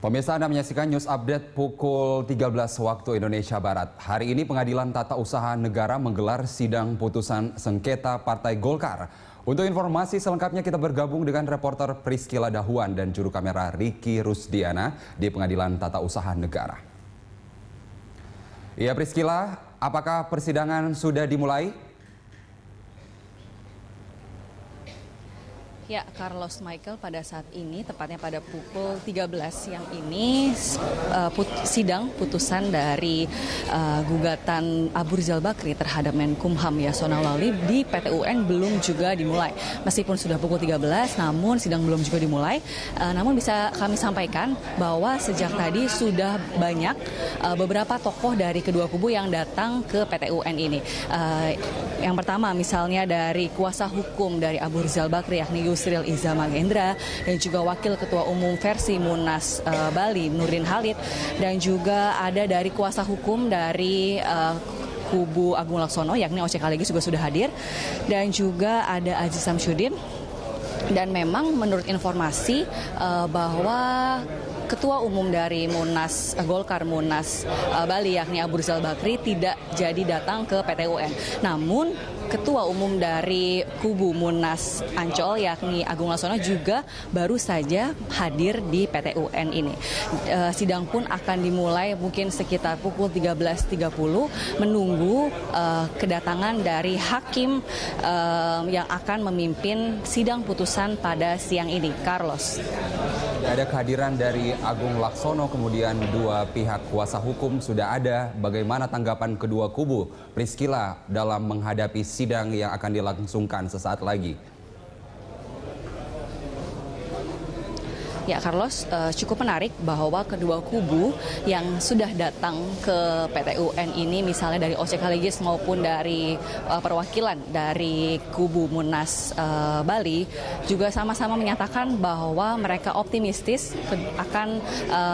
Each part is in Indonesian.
Pemirsa, Anda menyaksikan News Update pukul 13 waktu Indonesia Barat. Hari ini Pengadilan Tata Usaha Negara menggelar sidang putusan sengketa Partai Golkar. Untuk informasi selengkapnya kita bergabung dengan reporter Priscila Dahuan dan juru kamera Ricky Rusdiana di Pengadilan Tata Usaha Negara. Ya Priscila, apakah persidangan sudah dimulai? Ya, Carlos Michael, pada saat ini, tepatnya pada pukul 13 siang ini, sidang putusan dari gugatan Abu Rizal Bakri terhadap Menkumham Yasona Lawli di PT UN belum juga dimulai. Meskipun sudah pukul 13, namun sidang belum juga dimulai. Namun bisa kami sampaikan bahwa sejak tadi sudah banyak beberapa tokoh dari kedua kubu yang datang ke PT UN ini. Yang pertama misalnya dari kuasa hukum dari Abu Rizal Bakri, yakni Yusril Iza Mahendra, dan juga Wakil Ketua Umum versi Munas Bali, Nurdin Halid, dan juga ada dari kuasa hukum dari kubu Agung Laksono, yakni Oce Kaligis juga sudah hadir, dan juga ada Aziz Samsudin. Dan memang menurut informasi bahwa Ketua Umum dari Munas Golkar Munas Bali, yakni Abu Rizal Bakri, tidak jadi datang ke PT UN. Namun Ketua Umum dari kubu Munas Ancol, yakni Agung Laksono, juga baru saja hadir di PT UN ini. Sidang pun akan dimulai mungkin sekitar pukul 13.30 menunggu kedatangan dari hakim yang akan memimpin sidang putusan pada siang ini. Carlos. Ada kehadiran dari Agung Laksono, kemudian dua pihak kuasa hukum sudah ada. Bagaimana tanggapan kedua kubu, Priscila, dalam menghadapi sidang yang akan dilangsungkan sesaat lagi? Ya Carlos, cukup menarik bahwa kedua kubu yang sudah datang ke PT UN ini, misalnya dari Oce Kaligis maupun dari perwakilan dari kubu Munas Bali, juga sama-sama menyatakan bahwa mereka optimistis akan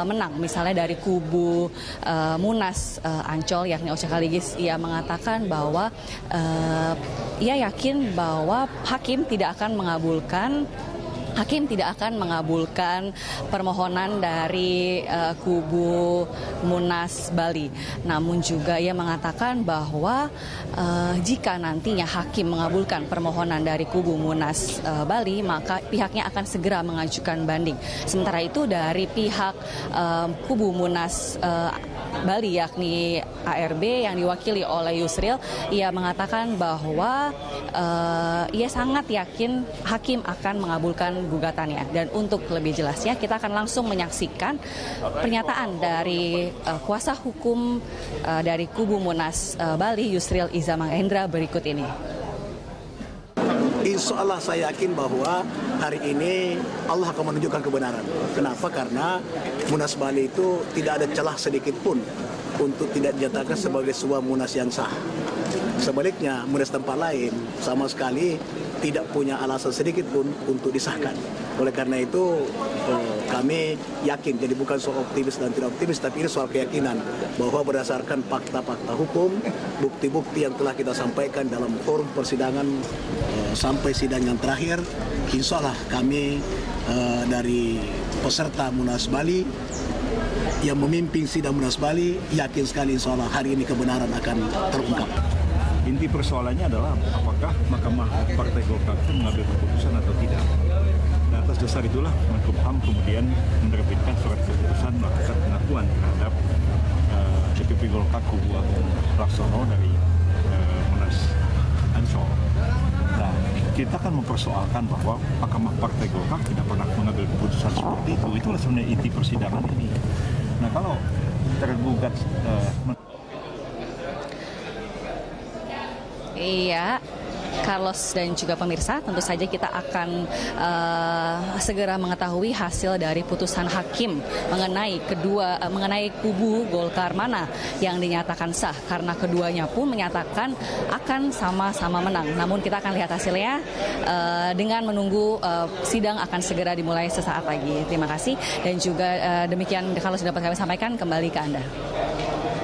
menang. Misalnya dari kubu Munas Ancol, yakni Oce Kaligis, ia mengatakan bahwa ia yakin bahwa hakim tidak akan mengabulkan permohonan dari kubu Munas Bali. Namun juga ia mengatakan bahwa jika nantinya hakim mengabulkan permohonan dari kubu Munas Bali, maka pihaknya akan segera mengajukan banding. Sementara itu dari pihak kubu Munas Bali, yakni ARB yang diwakili oleh Yusril, ia mengatakan bahwa ia sangat yakin hakim akan mengabulkan gugatannya. Dan untuk lebih jelasnya, kita akan langsung menyaksikan pernyataan dari kuasa hukum dari kubu Munas Bali, Yusril Iza Mahendra, berikut ini. Insya Allah saya yakin bahwa hari ini Allah akan menunjukkan kebenaran. Kenapa? Karena Munas Bali itu tidak ada celah sedikit pun untuk tidak dinyatakan sebagai sebuah munas yang sah. Sebaliknya, munas tempat lain sama sekali tidak punya alasan sedikit pun untuk disahkan. Oleh karena itu kami yakin, jadi bukan soal optimis dan tidak optimis, tapi ini soal keyakinan bahwa berdasarkan fakta-fakta hukum, bukti-bukti yang telah kita sampaikan dalam forum persidangan sampai sidang yang terakhir, insya Allah kami dari peserta Munas Bali yang memimpin sidang Munas Bali yakin sekali insya Allah hari ini kebenaran akan terungkap. Inti persoalannya adalah apakah Mahkamah Partai Golkar itu mengambil keputusan atau tidak. Nah, atas dasar itulah Menkumham kemudian menerbitkan surat keputusan melakukan pengakuan terhadap DPP Golkar kubu Agung Laksono dari Munas Ancol. Nah, kita akan mempersoalkan bahwa Mahkamah Partai Golkar tidak pernah mengambil keputusan seperti itu. Itulah sebenarnya inti persidangan ini. Nah, kalau tergugat Iya, Carlos dan juga pemirsa, tentu saja kita akan segera mengetahui hasil dari putusan hakim mengenai kubu Golkar mana yang dinyatakan sah, karena keduanya pun menyatakan akan sama-sama menang. Namun kita akan lihat hasilnya dengan menunggu sidang akan segera dimulai sesaat lagi. Terima kasih, dan juga demikian kalau dapat kami sampaikan, kembali ke Anda.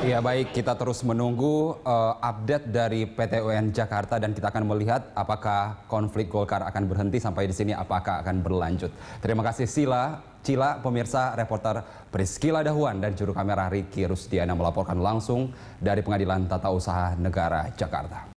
Ya baik, kita terus menunggu update dari PT UN Jakarta dan kita akan melihat apakah konflik Golkar akan berhenti sampai di sini, apakah akan berlanjut. Terima kasih Cila, pemirsa, reporter Priscila Dahuan dan juru kamera Riki Rusdiana melaporkan langsung dari Pengadilan Tata Usaha Negara Jakarta.